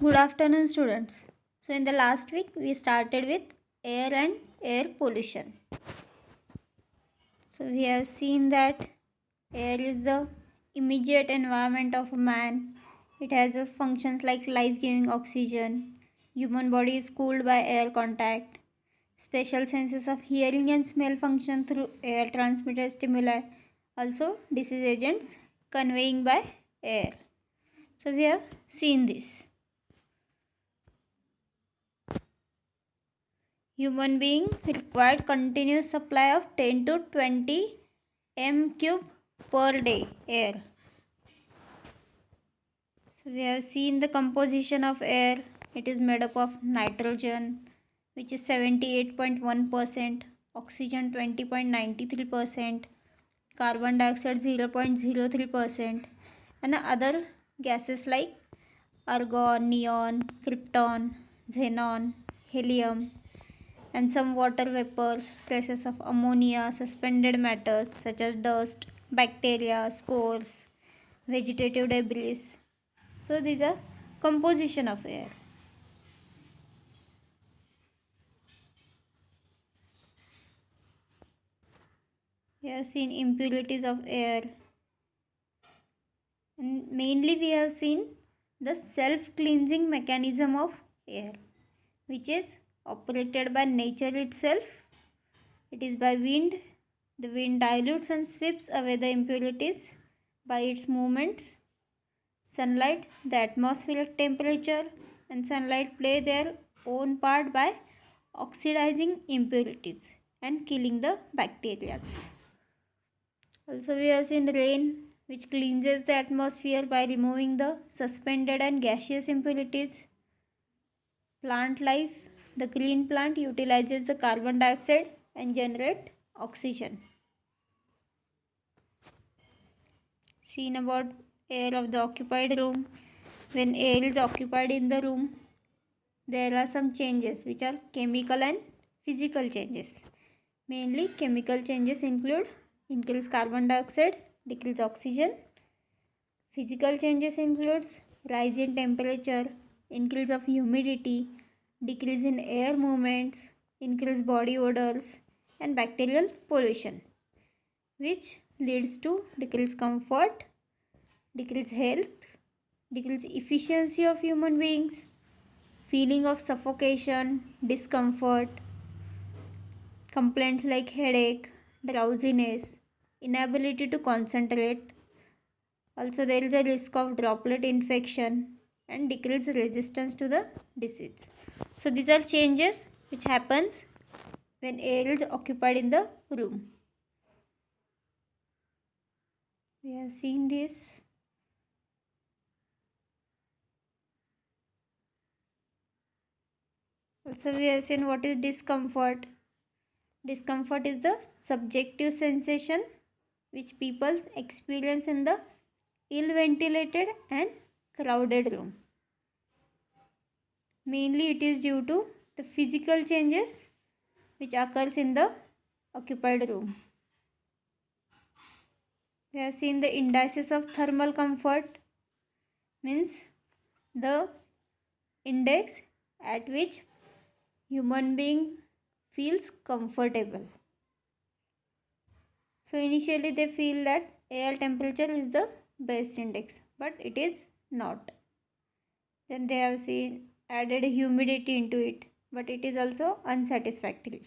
Good afternoon, students. So, in the last week, we started with air and air pollution. So, we have seen that air is the immediate environment of a man. It has a functions like life-giving oxygen. Human body is cooled by air contact. Special senses of hearing and smell function through air transmitted stimuli. Also, disease agents conveying by air. So, we have seen this. Human being required continuous supply of 10 to 20 m cube per day air. So we have seen the composition of air. It is made up of nitrogen, which is 78.1%, oxygen 20.93%, carbon dioxide 0.03%, and other gases like argon, neon, krypton, xenon, helium, and some water vapors, traces of ammonia, suspended matters such as dust, bacteria, spores, vegetative debris. So these are composition of air. We have seen impurities of air, and mainly we have seen the self-cleansing mechanism of air, which is operated by nature itself. It is by wind. The wind dilutes and sweeps away the impurities by its movements. Sunlight, the atmospheric temperature, and sunlight play their own part by oxidizing impurities and killing the bacteria. Also, we have seen rain, which cleanses the atmosphere by removing the suspended and gaseous impurities. Plant life, the green plant utilizes the carbon dioxide and generate oxygen. Seen about air of the occupied room. When air is occupied in the room, there are some changes which are chemical and physical changes. Mainly chemical changes include increase carbon dioxide, decrease oxygen. Physical changes includes rise in temperature, increase of humidity, decrease in air movements, increase body odors, and bacterial pollution, which leads to decreased comfort, decreased health, decreased efficiency of human beings, feeling of suffocation, discomfort, complaints like headache, drowsiness, inability to concentrate. Also, there is a risk of droplet infection and decreased resistance to the disease. So, these are changes which happens when air is occupied in the room. We have seen this. Also, we have seen what is discomfort. Discomfort is the subjective sensation which people experience in the ill-ventilated and crowded room. Mainly it is due to the physical changes which occurs in the occupied room. We have seen the indices of thermal comfort, means the index at which human being feels comfortable. So initially they feel that air temperature is the best index, but it is not. Then they have seen added humidity into it, but it is also unsatisfactory.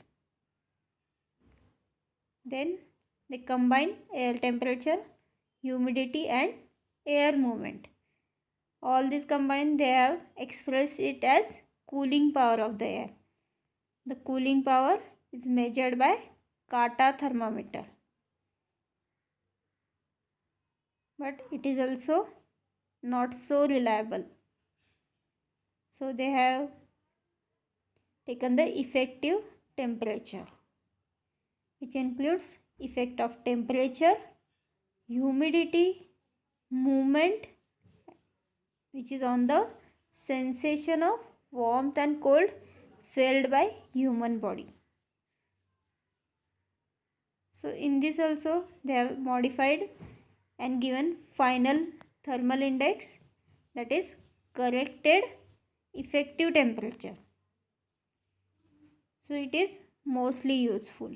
Then they combine air temperature, humidity, and air movement. All these combined, they have expressed it as cooling power of the air. The cooling power is measured by Carter thermometer, but it is also not so reliable. So they have taken the effective temperature, which includes effect of temperature, humidity, movement, which is on the sensation of warmth and cold felt by human body. So in this also they have modified and given final thermal index, that is corrected effective temperature. So it is mostly useful.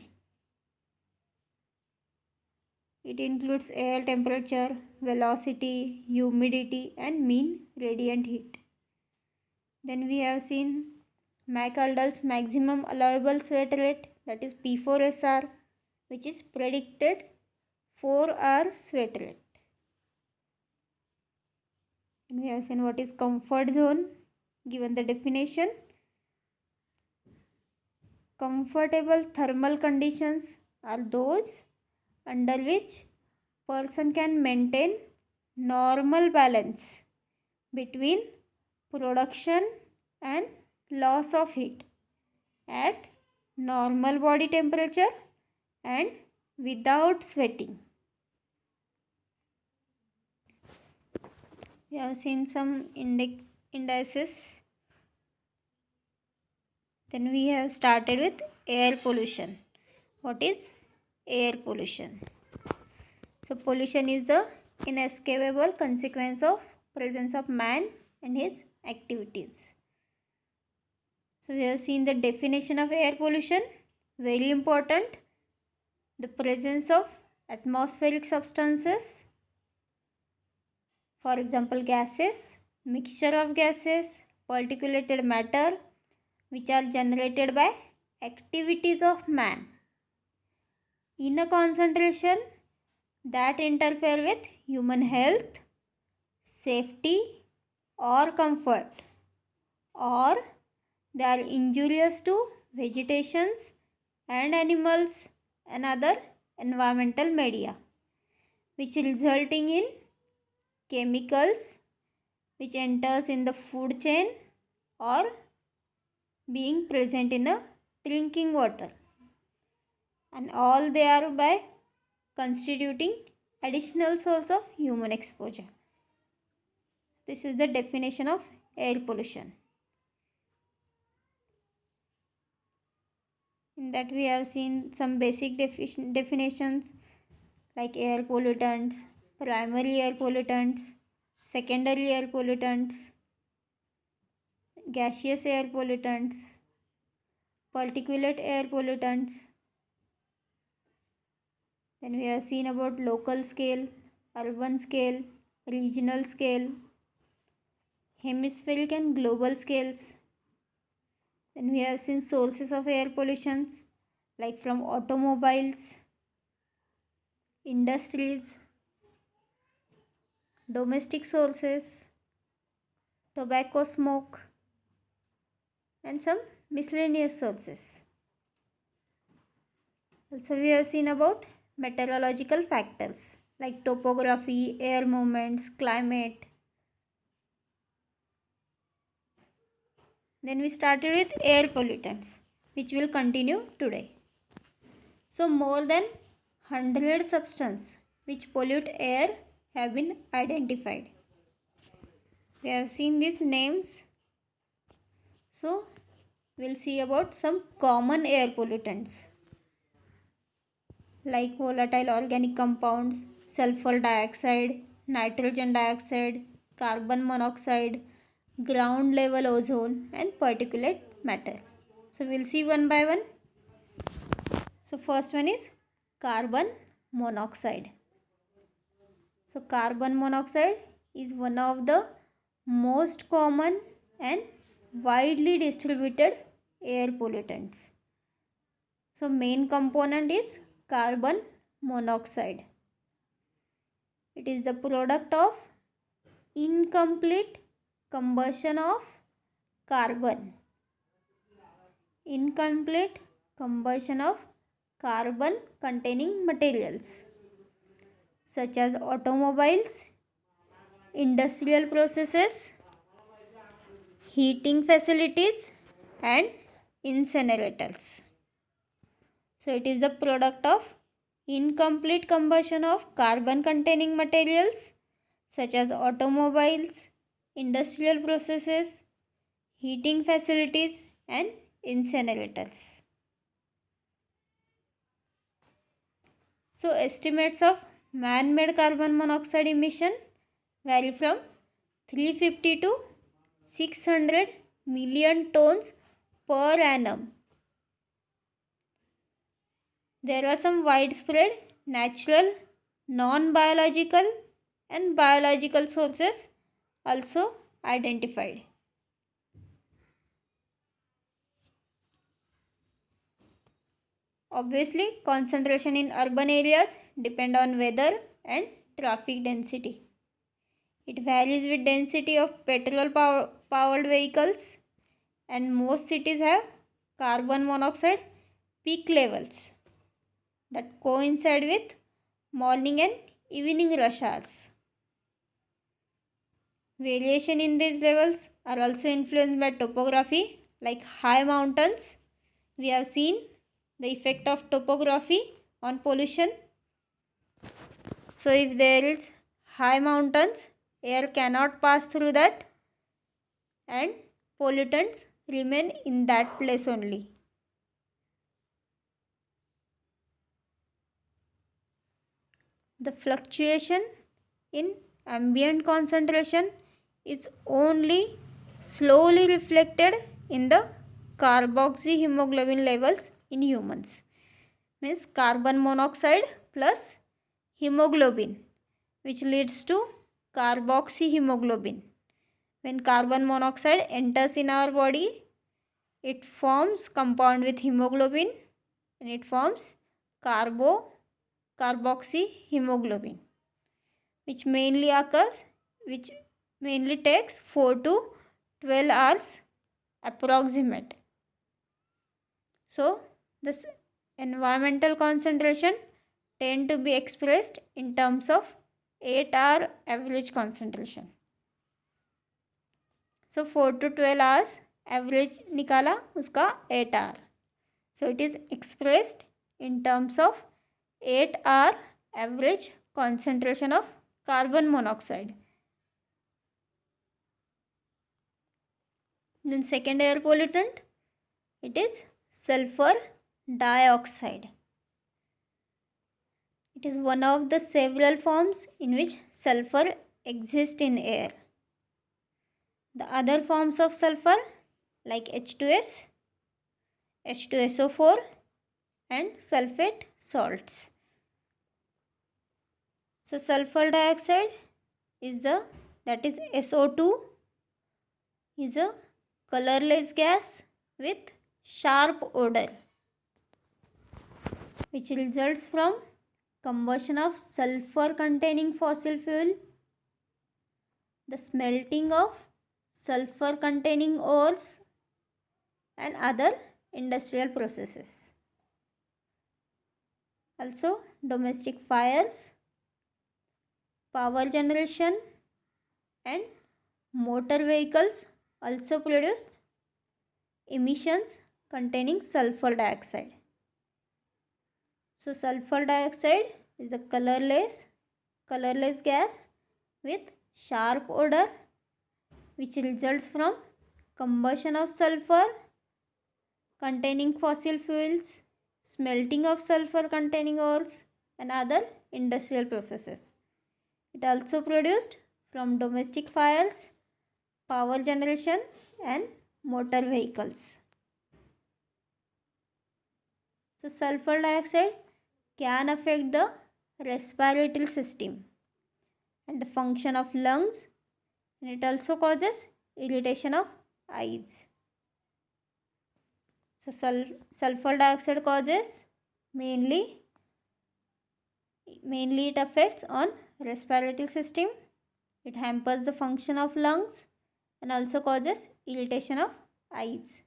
It includes air temperature, velocity, humidity, and mean radiant heat. Then we have seen McArdle's maximum allowable sweat rate, that is P4SR, which is predicted 4-hour sweat rate. And we have seen what is comfort zone, given the definition. Comfortable thermal conditions are those under which person can maintain normal balance between production and loss of heat at normal body temperature and without sweating. We have seen some indices. Then we have started with air pollution. What is air pollution? So pollution is the inescapable consequence of presence of man and his activities. So we have seen the definition of air pollution. Very important. The presence of atmospheric substances, for example gases, mixture of gases, particulated matter, which are generated by activities of man in a concentration that interfere with human health, safety, or comfort, or they are injurious to vegetations and animals and other environmental media, which resulting in chemicals which enters in the food chain or being present in a drinking water, and all they are by constituting additional source of human exposure. This is the definition of air pollution. In that we have seen some basic definitions like air pollutants, primary air pollutants, secondary air pollutants, gaseous air pollutants, particulate air pollutants. Then we have seen about local scale, urban scale, regional scale, hemispheric and global scales. Then we have seen sources of air pollutions like from automobiles, industries, domestic sources, tobacco smoke, and some miscellaneous sources. Also we have seen about meteorological factors like topography, air movements, climate. Then we started with air pollutants, which will continue today. So more than 100 substances which pollute air have been identified. We have seen these names. So we'll see about some common air pollutants like volatile organic compounds, sulfur dioxide, nitrogen dioxide, carbon monoxide, ground level ozone, and particulate matter. So we'll see one by one. So first one is carbon monoxide. So carbon monoxide is one of the most common and widely distributed air pollutants. So main component is carbon monoxide. It is the product of incomplete combustion of carbon. Incomplete combustion of carbon containing materials such as automobiles, industrial processes, heating facilities, and incinerators. So it is the product of incomplete combustion of carbon containing materials such as automobiles, industrial processes, heating facilities, and incinerators. So estimates of man-made carbon monoxide emission vary from 350 to 600 million tons per annum. There are some widespread natural, non-biological and biological sources also identified. Obviously, concentration in urban areas depend on weather and traffic density. It varies with density of petrol powered vehicles, and most cities have carbon monoxide peak levels that coincide with morning and evening rush hours. Variation in these levels are also influenced by topography, like high mountains. We have seen the effect of topography on pollution. So if there is high mountains, air cannot pass through that and pollutants remain in that place only. The fluctuation in ambient concentration is only slowly reflected in the carboxyhemoglobin levels in humans. Means carbon monoxide plus hemoglobin, which leads to carboxyhemoglobin. When carbon monoxide enters in our body, it forms compound with hemoglobin and it forms carboxyhemoglobin, which mainly takes 4 to 12 hours approximate. So this environmental concentration tend to be expressed in terms of 8-hour average concentration. So 4 to 12 hours average निकाला उसका 8 hour. So it is expressed in terms of 8-hour average concentration of carbon monoxide. Then second air pollutant, it is sulfur dioxide. It is one of the several forms in which sulfur exists in air. The other forms of sulfur like H2S, H2SO4 and sulfate salts. So sulfur dioxide is SO2 is a colorless gas with sharp odor, which results from combustion of sulfur containing fossil fuel, the smelting of sulfur containing ores and other industrial processes. Also domestic fires, power generation and motor vehicles also produced emissions containing sulfur dioxide. So sulfur dioxide is a colorless gas with sharp odor, which results from combustion of sulfur containing fossil fuels, smelting of sulfur containing ores and other industrial processes. It also produced from domestic fires, power generation and motor vehicles. So sulfur dioxide can affect the respiratory system and the function of lungs, and it also causes irritation of eyes. So sulfur dioxide causes mainly it affects on respiratory system. It hampers the function of lungs and also causes irritation of eyes.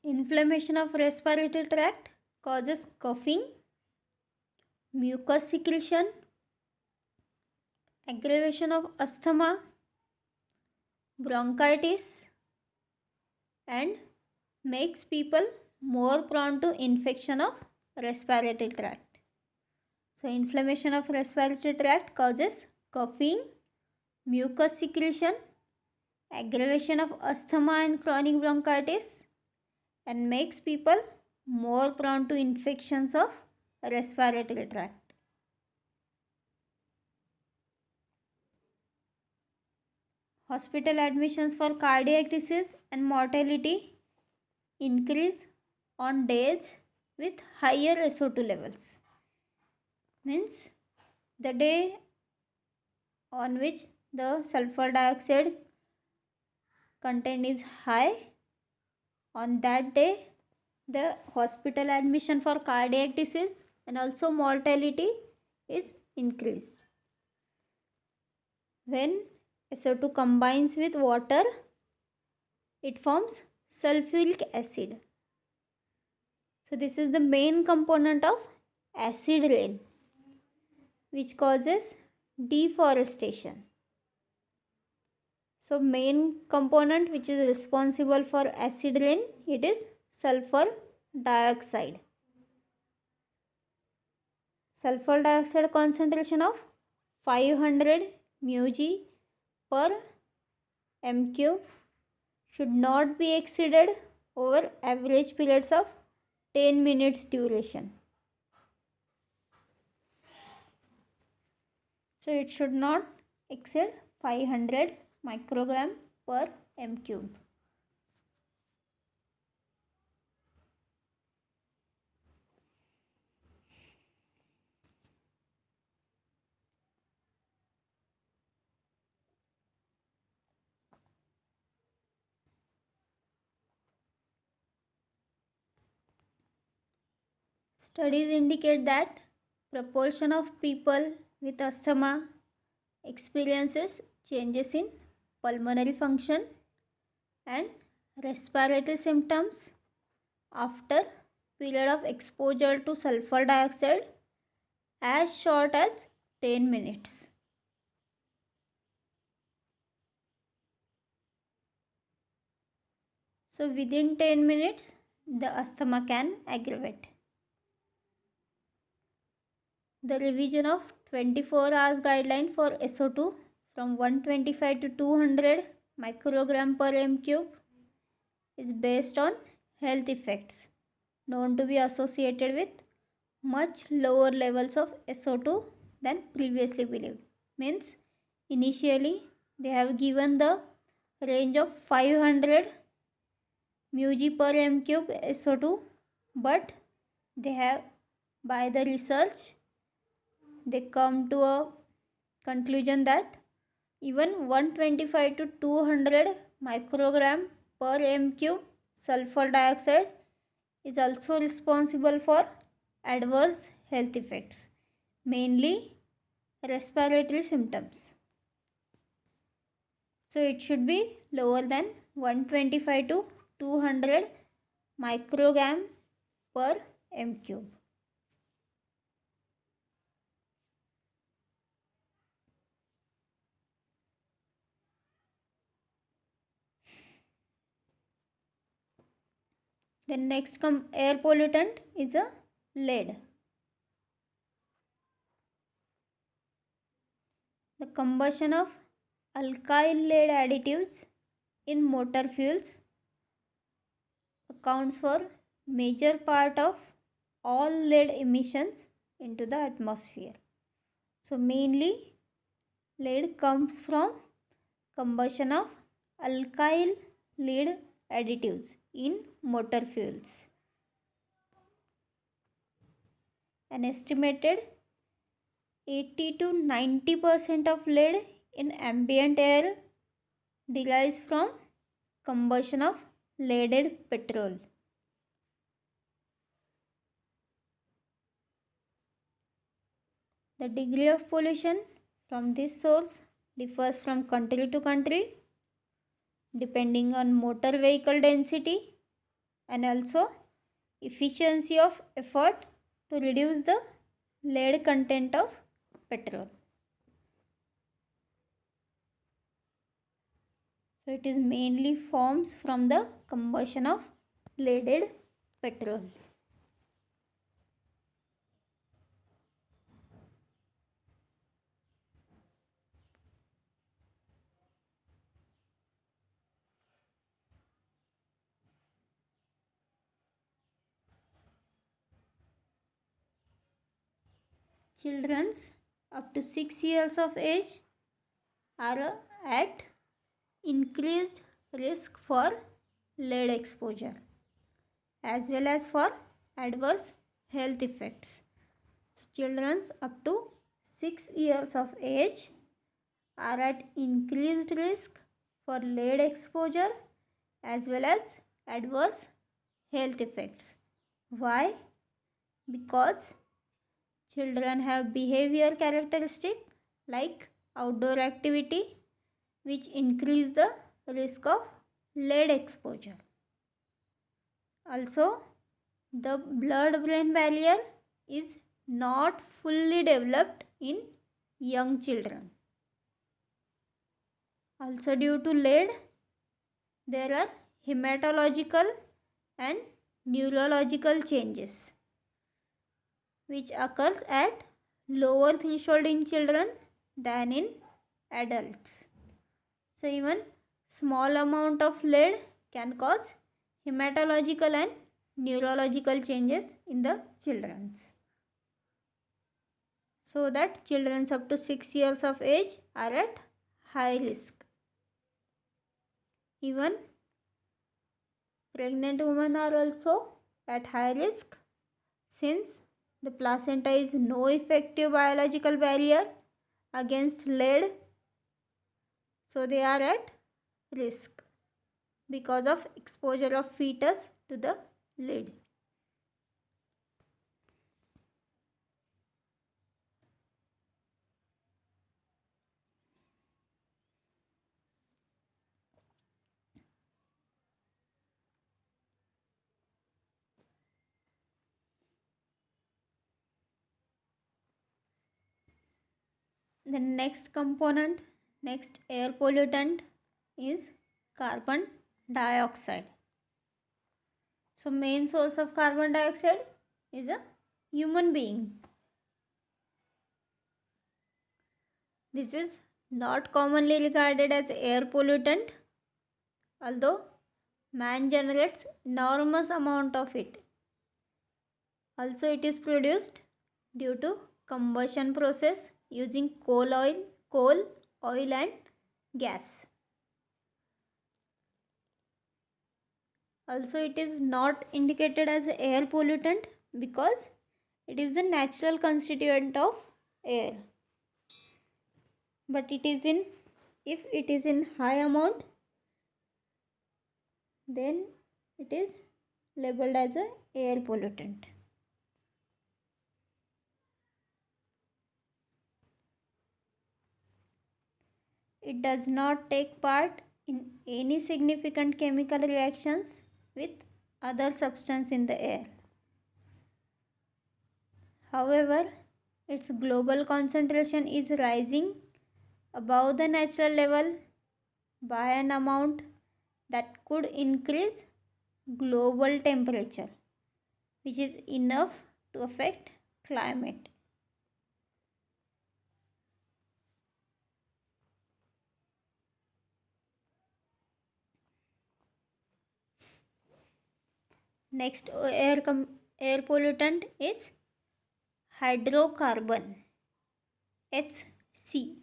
Inflammation of respiratory tract causes coughing, mucus secretion, aggravation of asthma, bronchitis and makes people more prone to infection of respiratory tract. So inflammation of respiratory tract causes coughing, mucus secretion, aggravation of asthma and chronic bronchitis and makes people more prone to infections of respiratory tract. hospital admissions for cardiac disease and mortality increase on days with higher SO2 levels. Means the day on which the sulfur dioxide content is high, on that day the hospital admission for cardiac disease and also mortality is increased. When SO2 combines with water, it forms sulfuric acid. So this is the main component of acid rain, which causes deforestation. So main component which is responsible for acid rain, it is sulfur dioxide. Sulfur dioxide concentration of 500 μg per m cube should not be exceeded over average periods of 10 minutes duration. So it should not exceed 500 microgram per m cube. Studies indicate that proportion of people with asthma experiences changes in pulmonary function and respiratory symptoms after period of exposure to sulfur dioxide as short as 10 minutes. So within 10 minutes the asthma can aggravate. The revision of 24 hours guideline for SO2 from 125 to 200 microgram per m cube is based on health effects known to be associated with much lower levels of SO2 than previously believed. Means initially they have given the range of 500 μg per m cube SO2, but they have, by the research, they come to a conclusion that even 125 to 200 microgram per m cube sulfur dioxide is also responsible for adverse health effects, mainly respiratory symptoms. So it should be lower than 125 to 200 microgram per m cube. The next air pollutant is a lead. The combustion of alkyl lead additives in motor fuels accounts for major part of all lead emissions into the atmosphere. So mainly lead comes from combustion of alkyl lead additives in motor fuels. An estimated 80 to 90% of lead in ambient air derives from combustion of leaded petrol. The degree of pollution from this source differs from country to country depending on motor vehicle density and also efficiency of effort to reduce the lead content of petrol. So it is mainly forms from the combustion of leaded petrol. Children up to 6 years of age are at increased risk for lead exposure as well as for adverse health effects. So children up to 6 years of age are at increased risk for lead exposure as well as adverse health effects. Why? Because children have behavior characteristic like outdoor activity which increase the risk of lead exposure. Also, the blood-brain barrier is not fully developed in young children. Also, due to lead, there are hematological and neurological changes which occurs at lower threshold in children than in adults. So even small amount of lead can cause hematological and neurological changes in the children. So that children up to 6 years of age are at high risk. Even pregnant women are also at high risk since the placenta is no effective biological barrier against lead. So they are at risk because of exposure of fetus to the lead. The next component, next air pollutant is carbon dioxide. So main source of carbon dioxide is a human being. This is not commonly regarded as air pollutant, although man generates enormous amount of it. Also it is produced due to combustion process using coal, oil and gas. Also it is not indicated as air pollutant because it is the natural constituent of air. But it is if it is in high amount, then it is labeled as a air pollutant. It does not take part in any significant chemical reactions with other substance in the air. However, its global concentration is rising above the natural level by an amount that could increase global temperature, which is enough to affect climate. Next air pollutant is hydrocarbon, HC.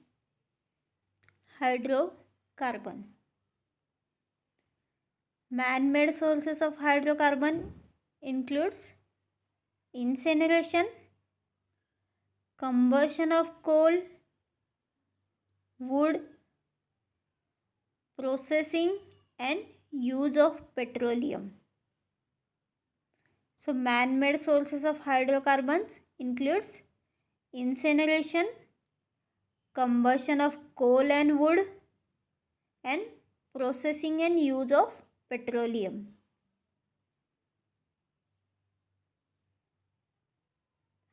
Hydrocarbon. Man-made sources of hydrocarbon includes incineration, combustion of coal, wood, processing and use of petroleum. So man-made sources of hydrocarbons includes incineration, combustion of coal and wood and processing and use of petroleum.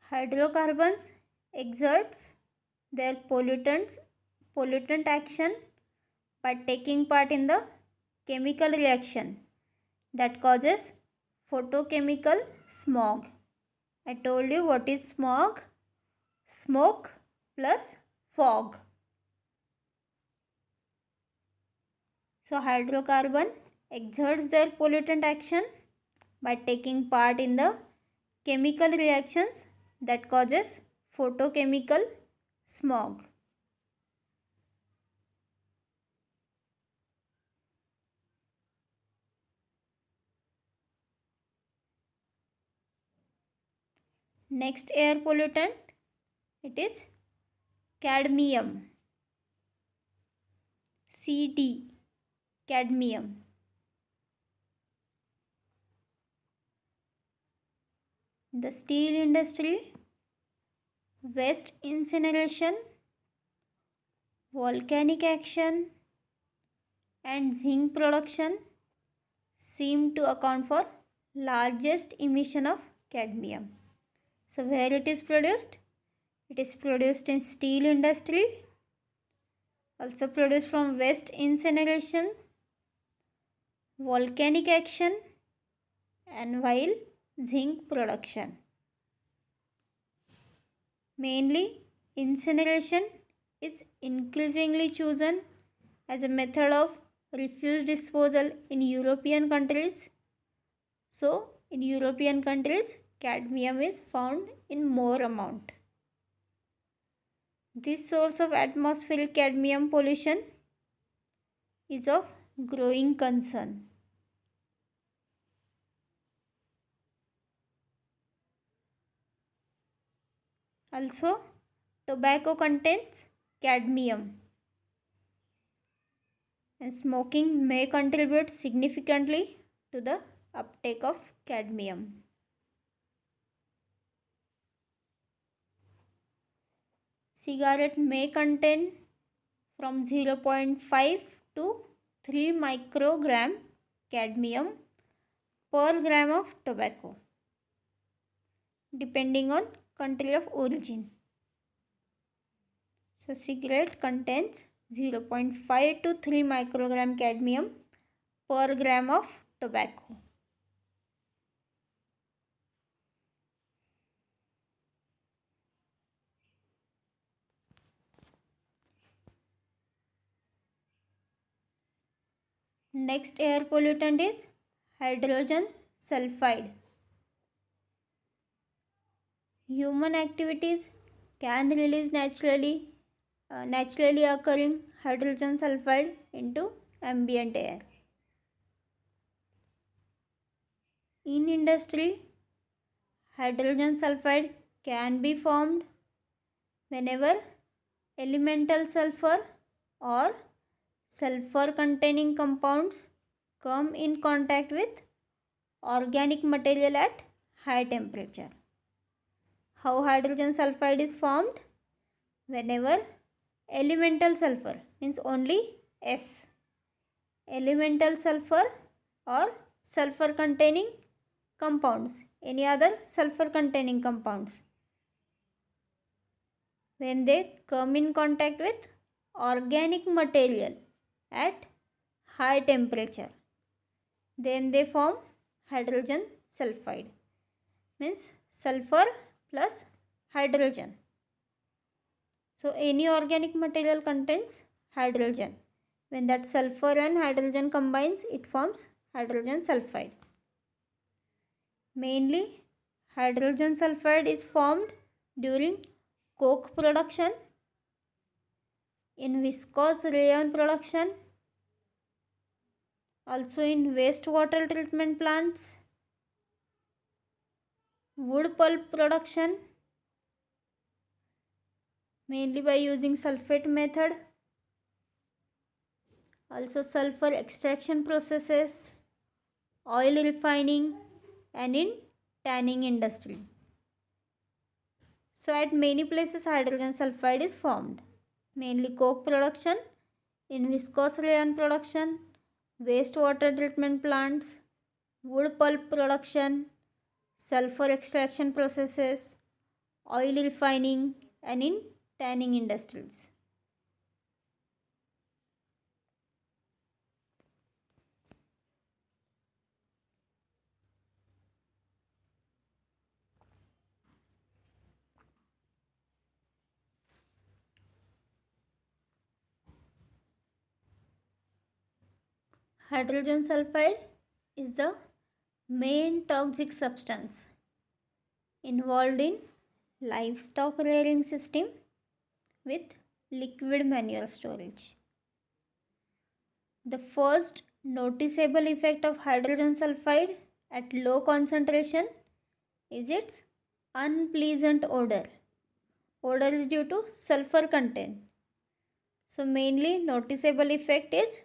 Hydrocarbons exerts their pollutant action by taking part in the chemical reaction that causes photochemical smog. I told you what is smog? Smoke plus fog. So hydrocarbon exerts their pollutant action by taking part in the chemical reactions that causes photochemical smog. Next air pollutant, it is cadmium. CD, cadmium. The steel industry, waste incineration, volcanic action, and zinc production seem to account for largest emission of cadmium. So where it is produced? It is produced in steel industry, also produced from waste incineration, volcanic action, and while zinc production. Mainly incineration is increasingly chosen as a method of refuse disposal in European countries. So in European countries, cadmium is found in more amount. This source of atmospheric cadmium pollution is of growing concern. Also, tobacco contains cadmium, and smoking may contribute significantly to the uptake of cadmium. Cigarette may contain from 0.5 to 3 microgram cadmium per gram of tobacco, depending on country of origin. So cigarette contains 0.5 to 3 microgram cadmium per gram of tobacco. Next air pollutant is hydrogen sulfide. Human activities can release naturally occurring hydrogen sulfide into ambient air. In industry, hydrogen sulfide can be formed whenever elemental sulfur or sulfur containing compounds come in contact with organic material at high temperature. How hydrogen sulfide is formed? Whenever elemental sulfur means only S, elemental sulfur or sulfur containing compounds, any other sulfur containing compounds, when they come in contact with organic material at high temperature, then they form hydrogen sulfide, means sulfur plus hydrogen. So any organic material contains hydrogen. When that sulfur and hydrogen combines, it forms hydrogen sulfide. Mainly hydrogen sulfide is formed during coke production, in viscose rayon production, also in wastewater treatment plants, wood pulp production, mainly by using sulfate method, also sulfur extraction processes, oil refining, and in tanning industry. So at many places hydrogen sulfide is formed, mainly coke production, in viscose rayon production, wastewater treatment plants, wood pulp production, sulfur extraction processes, oil refining, and in tanning industries. Hydrogen sulfide is the main toxic substance involved in livestock rearing system with liquid manure storage. The first noticeable effect of hydrogen sulfide at low concentration is its unpleasant odor. Odor is due to sulfur content. So mainly noticeable effect is,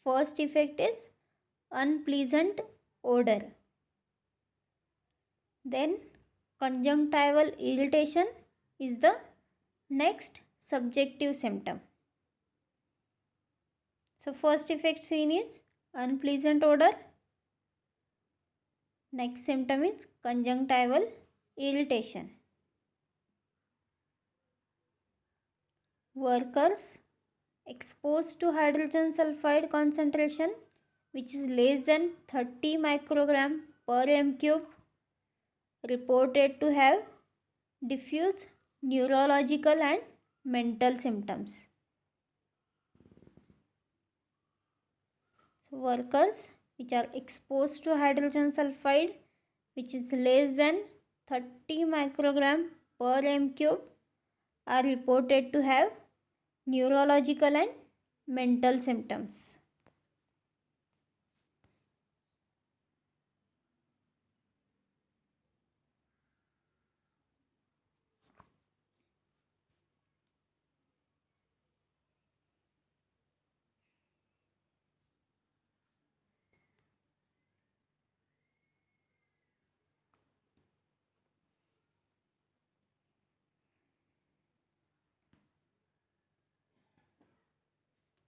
first effect is unpleasant odor. Then conjunctival irritation is the next subjective symptom. So first effect seen is unpleasant odor. Next symptom is conjunctival irritation. Workers exposed to hydrogen sulfide concentration which is less than 30 microgram per m cube reported to have diffuse neurological and mental symptoms. So workers which are exposed to hydrogen sulfide which is less than 30 microgram per m cube are reported to have neurological and mental symptoms.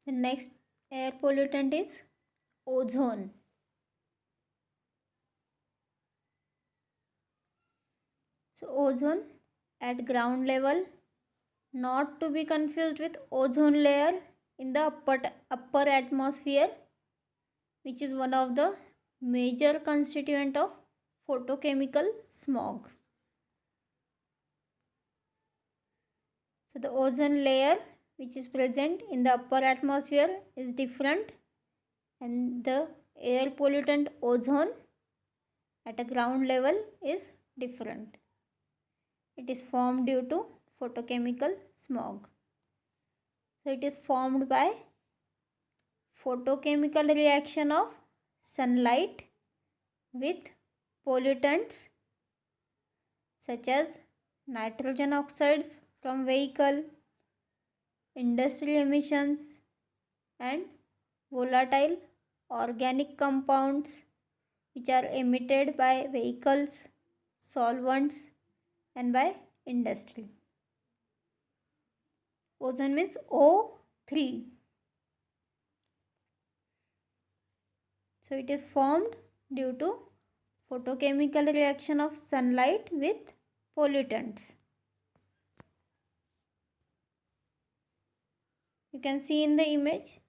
The next air pollutant is ozone. So ozone at ground level, not to be confused with ozone layer in the upper atmosphere, which is one of the major constituent of photochemical smog. So the ozone layer which is present in the upper atmosphere is different, and the air pollutant ozone at a ground level is different. It is formed due to photochemical smog. So it is formed by photochemical reaction of sunlight with pollutants such as nitrogen oxides from vehicle, industrial emissions, and volatile organic compounds which are emitted by vehicles, solvents, and by industry. Ozone means O3. So it is formed due to photochemical reaction of sunlight with pollutants. You can see in the image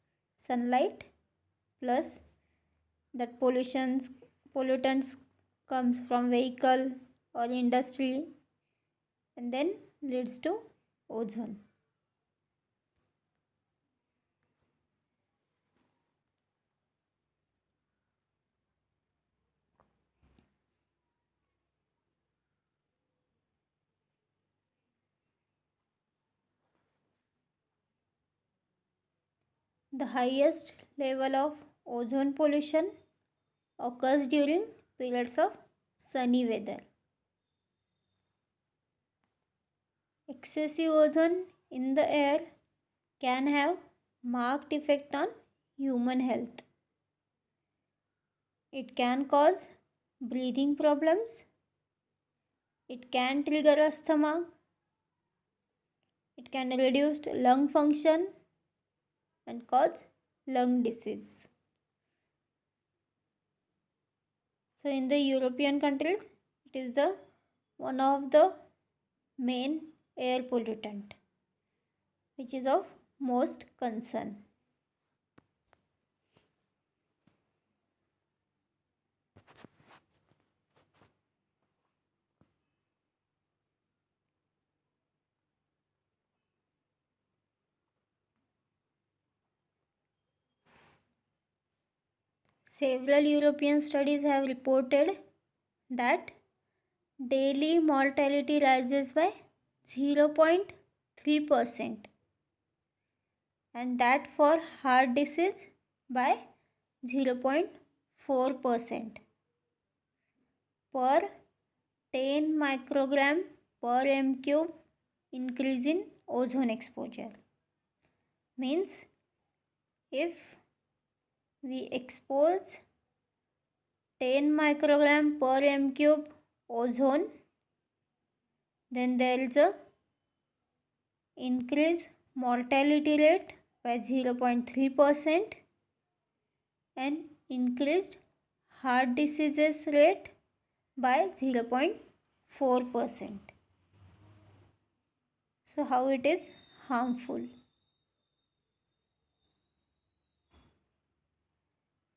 sunlight plus that pollutants comes from vehicle or industry and then leads to ozone. The highest level of ozone pollution occurs during periods of sunny weather. Excessive ozone in the air can have marked effect on human health. It can cause breathing problems. It can trigger asthma. It can reduce lung function and cause lung disease. So in the European countries, it is the one of the main air pollutant which is of most concern. Several European studies have reported that daily mortality rises by 0.3% and that for heart disease by 0.4% per 10 microgram per m cube increase in ozone exposure. Means if we expose 10 microgram per m cube ozone, then there is a increased mortality rate by 0.3% and increased heart diseases rate by 0.4%. So how it is harmful?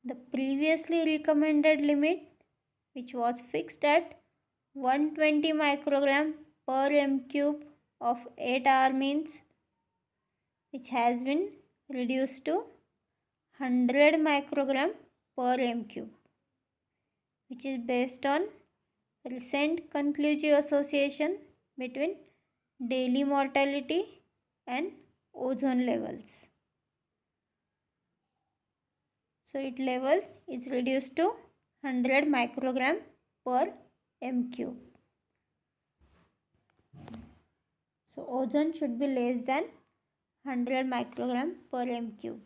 The previously recommended limit, which was fixed at 120 microgram per m cube of 8-hour means, which has been reduced to 100 microgram per m cube, which is based on recent conclusive association between daily mortality and ozone levels. So its level is reduced to 100 microgram per m cube. So ozone should be less than 100 microgram per m cube.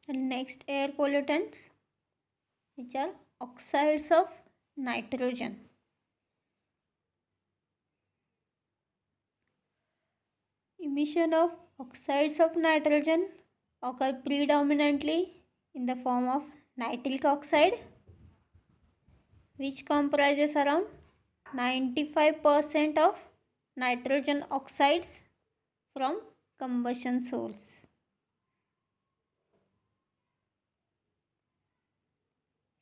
And next air pollutants, which are oxides of nitrogen. Emission of oxides of nitrogen occur predominantly in the form of nitric oxide, which comprises around 95% of nitrogen oxides from combustion source.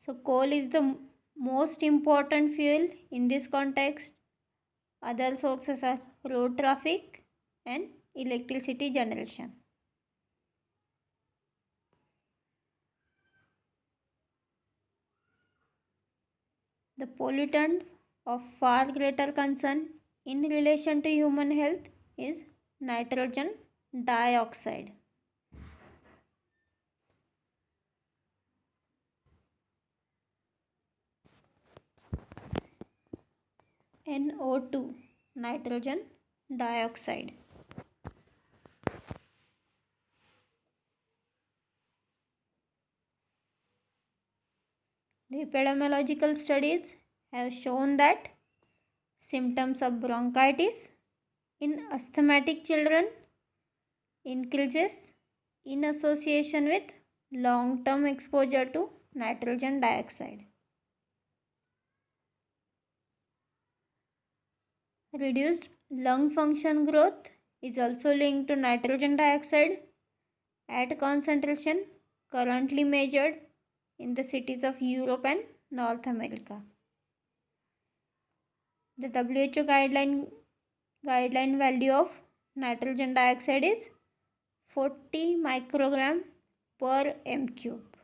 So coal is the most important fuel in this context. Other sources are road traffic and electricity generation. The pollutant of far greater concern in relation to human health is nitrogen dioxide. NO2, nitrogen dioxide. The epidemiological studies have shown that symptoms of bronchitis in asthmatic children increases in association with long-term exposure to nitrogen dioxide. Reduced lung function growth is also linked to nitrogen dioxide at concentration currently measured in the cities of Europe and North America. The WHO guideline value of nitrogen dioxide is 40 microgram per m cube.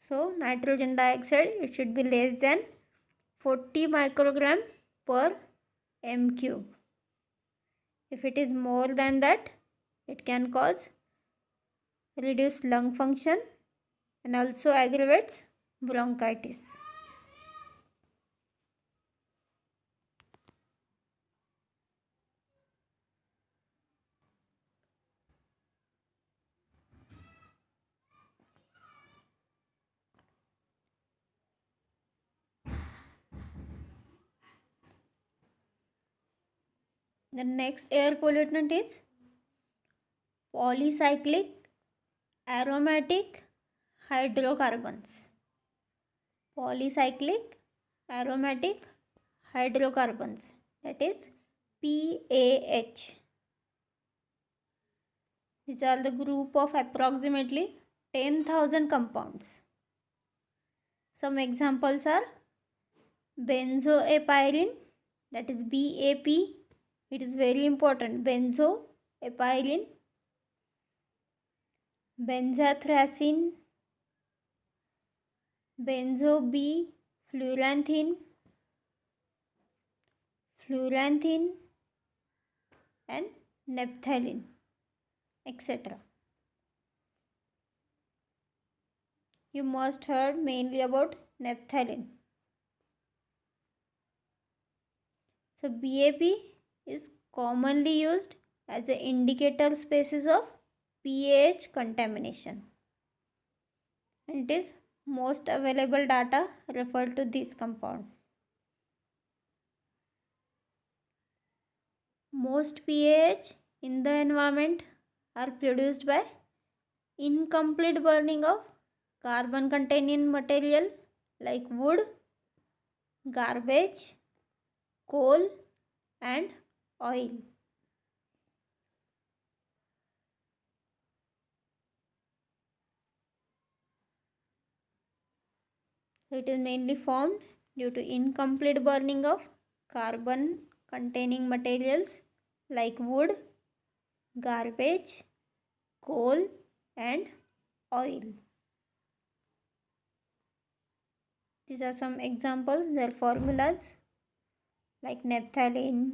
So nitrogen dioxide, it should be less than 40 microgram per m cube. If it is more than that, it can cause reduced lung function and also aggravates bronchitis. The next air pollutant is polycyclic aromatic hydrocarbons. Polycyclic aromatic hydrocarbons, that is PAH. These are the group of approximately 10,000 compounds. Some examples are benzoapyrene, that is BAP. It is very important, benzoapyrene. benzathracene, benzobifluranthine, fluranthine, and naphthalene, etc. You must heard mainly about naphthalene. So BAP is commonly used as an indicator species of pH contamination, and it is most available data refer to this compound. Most pH in the environment are produced by incomplete burning of carbon containing material like wood, garbage, coal, and oil. It is mainly formed due to incomplete burning of carbon containing materials like wood, garbage, coal, and oil. These are some examples, their formulas like naphthalene,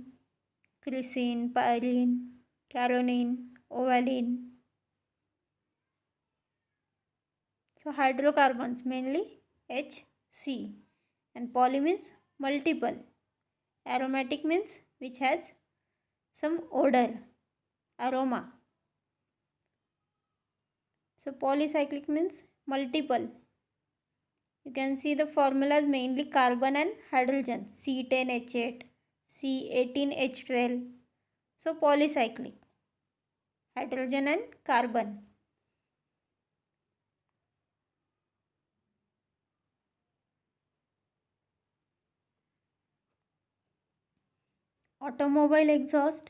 chrysene, pyrene, caronene, ovalene. So hydrocarbons mainly HC, and poly means multiple. Aromatic means which has some odor, aroma. So polycyclic means multiple. You can see the formulas mainly carbon and hydrogen, C10H8, C18H12. So polycyclic, hydrogen and carbon. Automobile exhaust,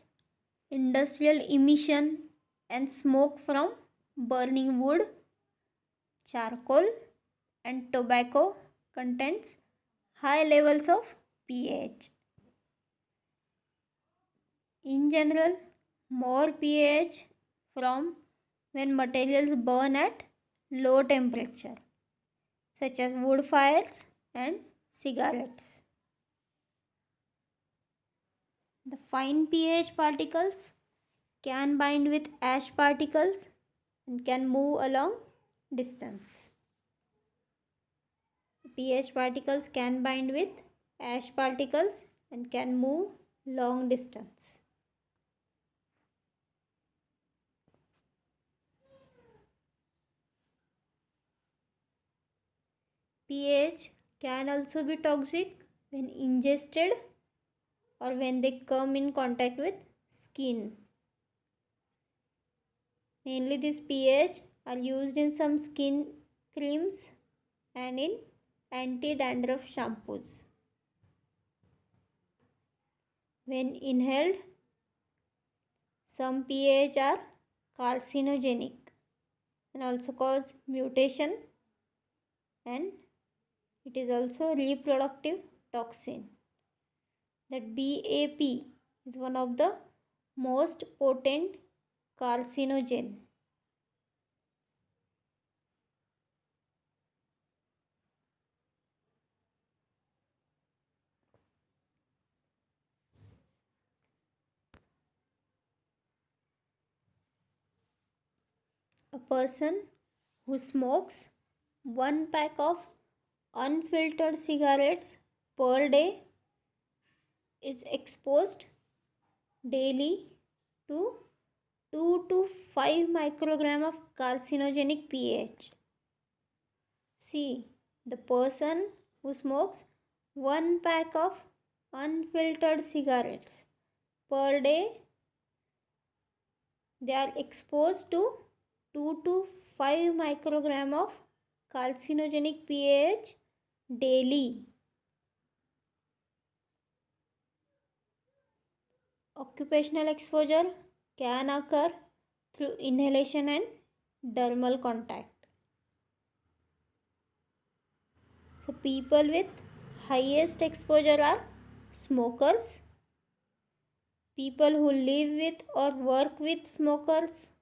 industrial emission, and smoke from burning wood, charcoal, and tobacco contains high levels of pH. In general, more pH from when materials burn at low temperature, such as wood fires and cigarettes. The fine pH particles can bind with ash particles and can move along distance. pH particles can bind with ash particles and can move long distance. pH can also be toxic when ingested or when they come in contact with skin. Mainly these pH are used in some skin creams and in anti-dandruff shampoos. When inhaled, some pH are carcinogenic and also cause mutation, and it is also reproductive toxin. That BAP is one of the most potent carcinogen. A person who smokes one pack of unfiltered cigarettes per day is exposed daily to 2 to 5 microgram of carcinogenic pH. See, the person who smokes one pack of unfiltered cigarettes per day, they are exposed to 2 to 5 microgram of carcinogenic pH daily. Occupational exposure can occur through inhalation and dermal contact. So people with highest exposure are smokers, people who live with or work with smokers,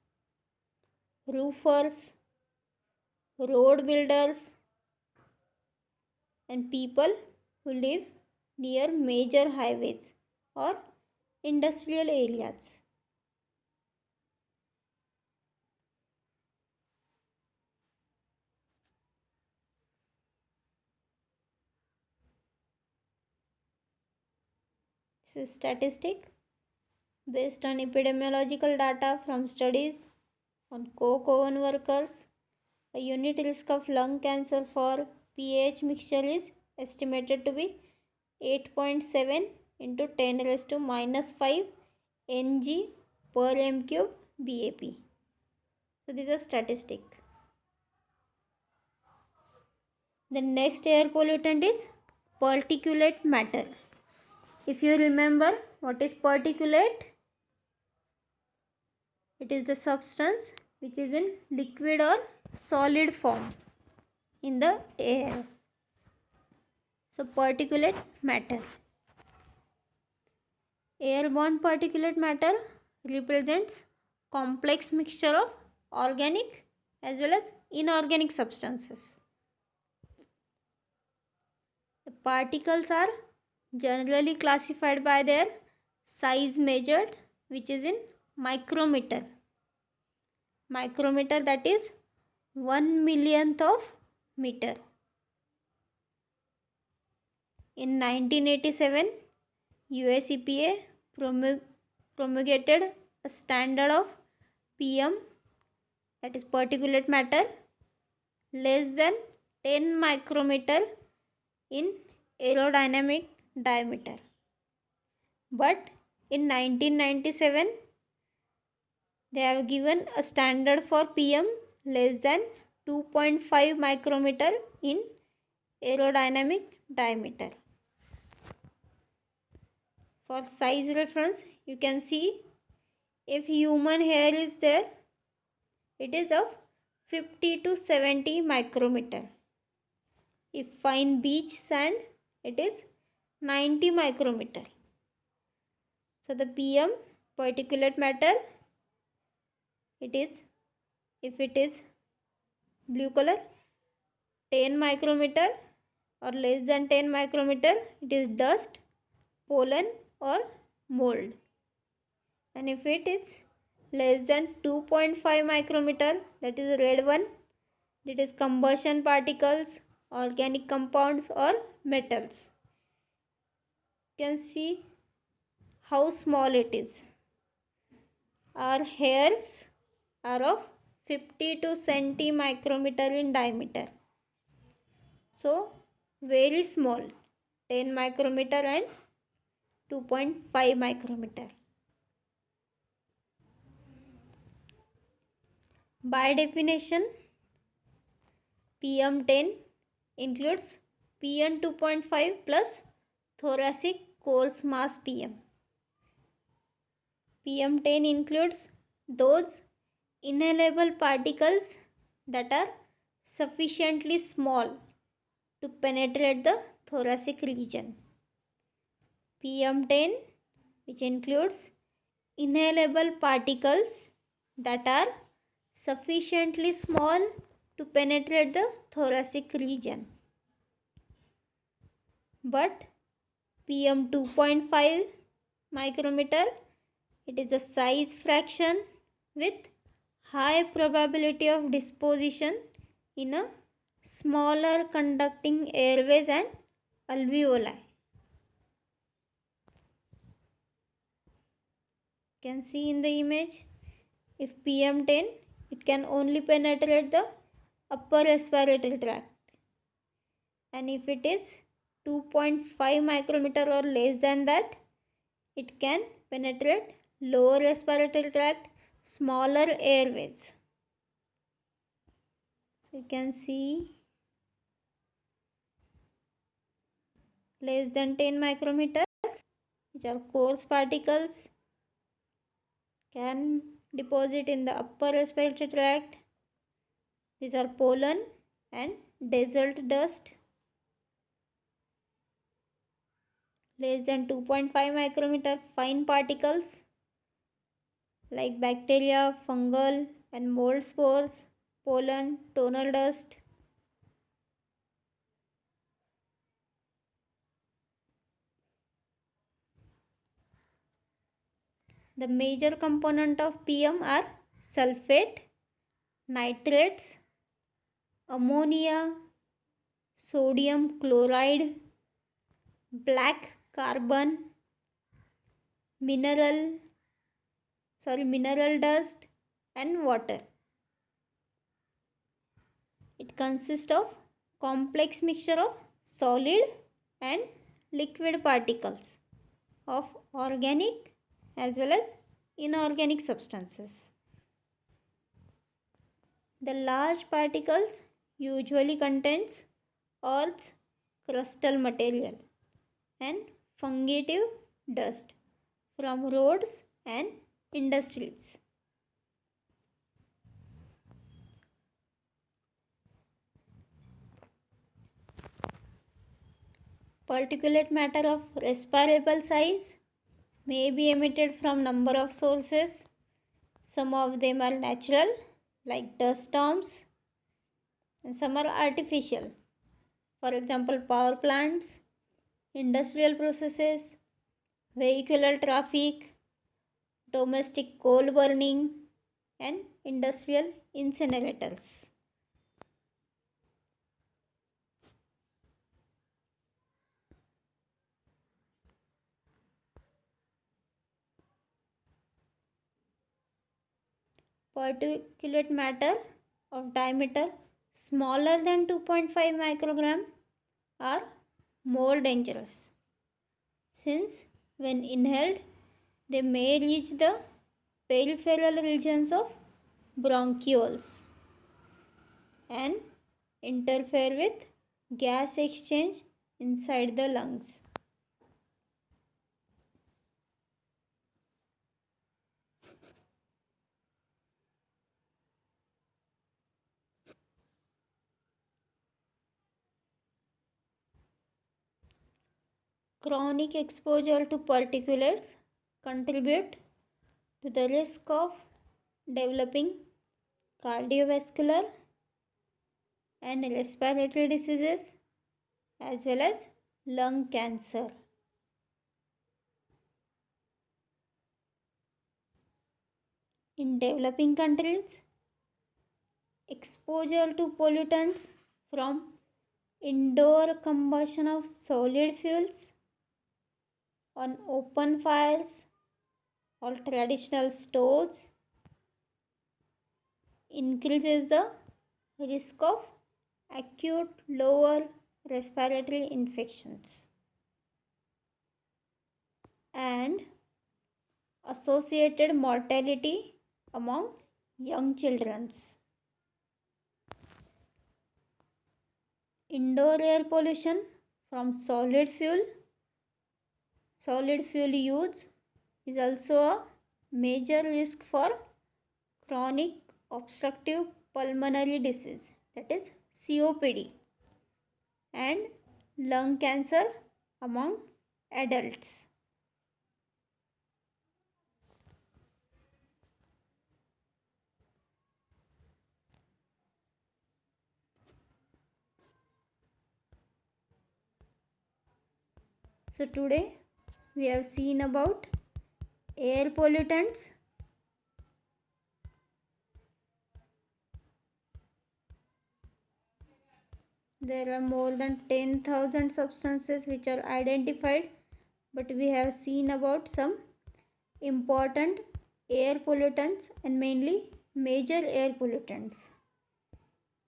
roofers, road builders, and people who live near major highways or industrial areas. This is statistic based on epidemiological data from studies on coke oven workers. A unit risk of lung cancer for PAH mixture is estimated to be 8.7 into 10 raised to minus 5 Ng per m cube BAP. So this is a statistic. The next air pollutant is particulate matter. If you remember what is particulate, it is the substance which is in liquid or solid form in the air. So particulate matter. Airborne particulate matter represents complex mixture of organic as well as inorganic substances. The particles are generally classified by their size measured, which is in micrometer. Micrometer, that is 1/1,000,000th of meter. In 1987, US EPA promulgated a standard of PM, that is particulate matter, less than 10 micrometer in aerodynamic diameter. But in 1997, they have given a standard for PM less than 2.5 micrometer in aerodynamic diameter. For size reference, you can see if human hair is there, it is of 50 to 70 micrometer. If fine beach sand, it is 90 micrometer. So the PM particulate matter, it is, if it is blue color, 10 micrometer or less than 10 micrometer, it is dust, pollen or mold. And if it is less than 2.5 micrometer, that is red one, it is combustion particles, organic compounds or metals. You can see how small it is. Our hairs are of 50 to 70 micrometer in diameter. So very small, 10 micrometer and 2.5 micrometer. By definition, PM10 includes PM 2.5 plus thoracic coarse mass PM. PM10 includes those inhalable particles that are sufficiently small to penetrate the thoracic region. PM10, which includes inhalable particles that are sufficiently small to penetrate the thoracic region. But PM 2.5 micrometer, it is a size fraction with high probability of disposition in a smaller conducting airways and alveoli. You can see in the image, if PM10, it can only penetrate the upper respiratory tract, and if it is 2.5 micrometer or less than that, it can penetrate lower respiratory tract, smaller airways. So you can see less than 10 micrometer, which are coarse particles, can deposit in the upper respiratory tract. These are pollen and desert dust. Less than 2.5 micrometer, fine particles like bacteria, fungal and mold spores, pollen, tonal dust. The major component of PM are sulfate, nitrates, ammonia, sodium chloride, black carbon, mineral dust and water. It consists of complex mixture of solid and liquid particles of organic as well as inorganic substances. The large particles usually contains Earth's crustal material and fugitive dust from roads and industries. Particulate matter of respirable size may be emitted from number of sources. Some of them are natural, like dust storms, and some are artificial. For example, power plants, industrial processes, vehicular traffic, domestic coal burning, and industrial incinerators. Particulate matter of diameter smaller than 2.5 microgram are more dangerous, since when inhaled they may reach the peripheral regions of bronchioles and interfere with gas exchange inside the lungs. Chronic exposure to particulates contribute to the risk of developing cardiovascular and respiratory diseases as well as lung cancer. In developing countries, exposure to pollutants from indoor combustion of solid fuels on open fires or traditional stoves increases the risk of acute lower respiratory infections and associated mortality among young children. Indoor air pollution from solid fuel use is also a major risk for chronic obstructive pulmonary disease, that is COPD, and lung cancer among adults. So today we have seen about air pollutants. There are more than 10,000 substances which are identified, but we have seen about some important air pollutants and mainly major air pollutants,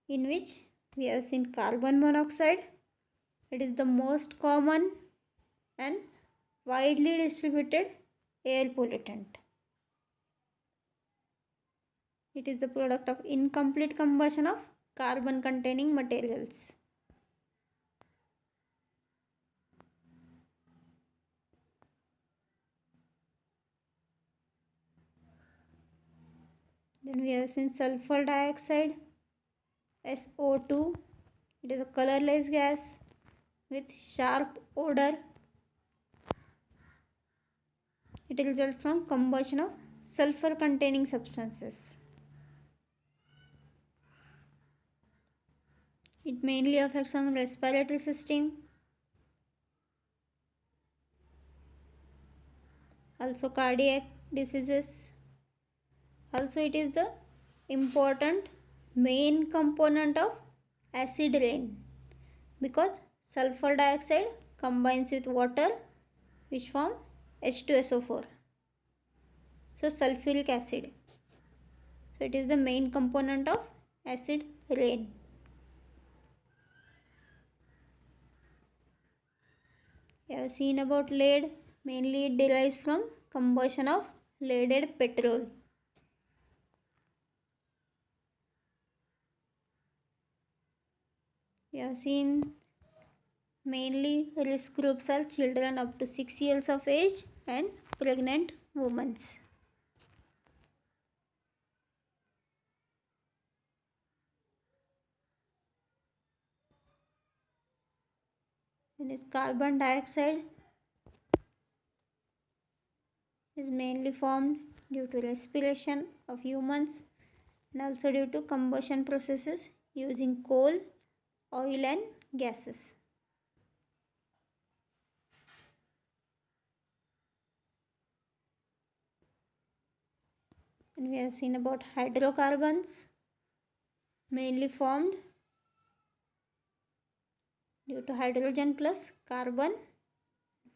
in which we have seen carbon monoxide. It is the most common and widely distributed air pollutant. It is the product of incomplete combustion of carbon containing materials. Then we have seen sulfur dioxide, SO2. It is a colorless gas with sharp odor. It results from combustion of sulfur containing substances. It mainly affects some respiratory system, also cardiac diseases. Also, it is the important main component of acid rain because sulfur dioxide combines with water which form H2SO4. So sulfuric acid. So it is the main component of acid rain. You have seen about lead. Mainly it derives from combustion of leaded petrol. You have seen mainly risk groups are children up to 6 years of age and pregnant women. Then is carbon dioxide is mainly formed due to respiration of humans and also due to combustion processes using coal, oil and gases. And we have seen about hydrocarbons mainly formed due to hydrogen plus carbon,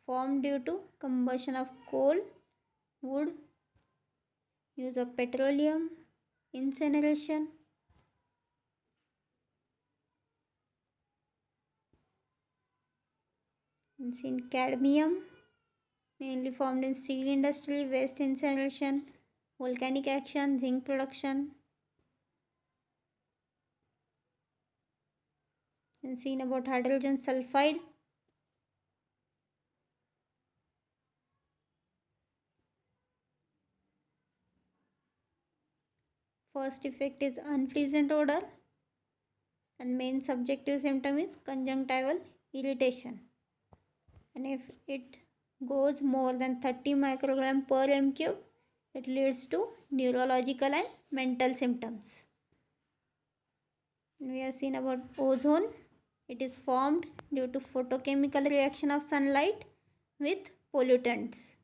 formed due to combustion of coal, wood, use of petroleum, incineration. And seen cadmium mainly formed in steel industry, waste incineration, volcanic action, zinc production. And seen about hydrogen sulfide. First effect is unpleasant odor and main subjective symptom is conjunctival irritation. And if it goes more than 30 microgram per m cube, it leads to neurological and mental symptoms. And we have seen about ozone. It is formed due to photochemical reaction of sunlight with pollutants.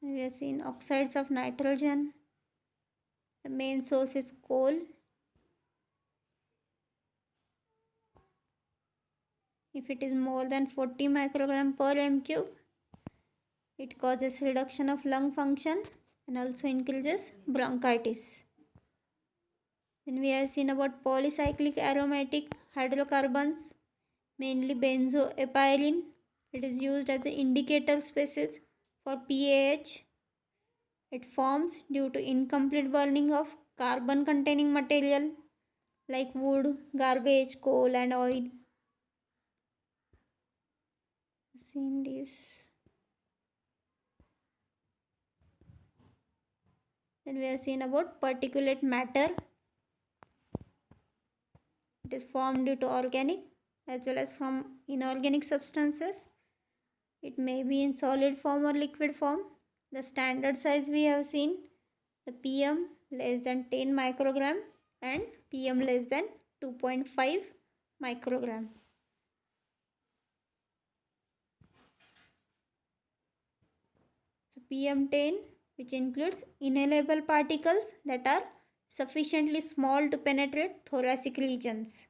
And we have seen oxides of nitrogen. The main source is coal. If it is more than 40 microgram per m cube, it causes reduction of lung function and also increases bronchitis. Then we have seen about polycyclic aromatic hydrocarbons, mainly benzoapyrene. It is used as an indicator species for PAH. It forms due to incomplete burning of carbon containing material like wood, garbage, coal and oil. Seen this. Then we have seen about particulate matter. It is formed due to organic as well as from inorganic substances. It may be in solid form or liquid form. The standard size we have seen, the PM less than 10 microgram and PM less than 2.5 microgram. So PM10, which includes inhalable particles that are sufficiently small to penetrate thoracic regions,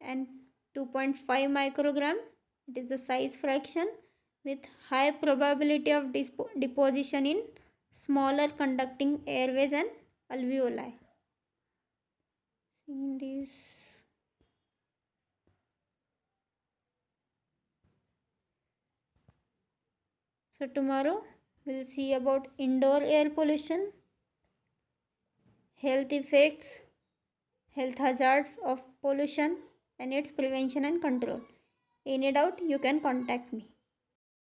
and 2.5 microgram, it is the size fraction with high probability of deposition in smaller conducting airways and alveoli. In this. So tomorrow we'll see about indoor air pollution, health effects, health hazards of pollution and its prevention and control. Any doubt you can contact me.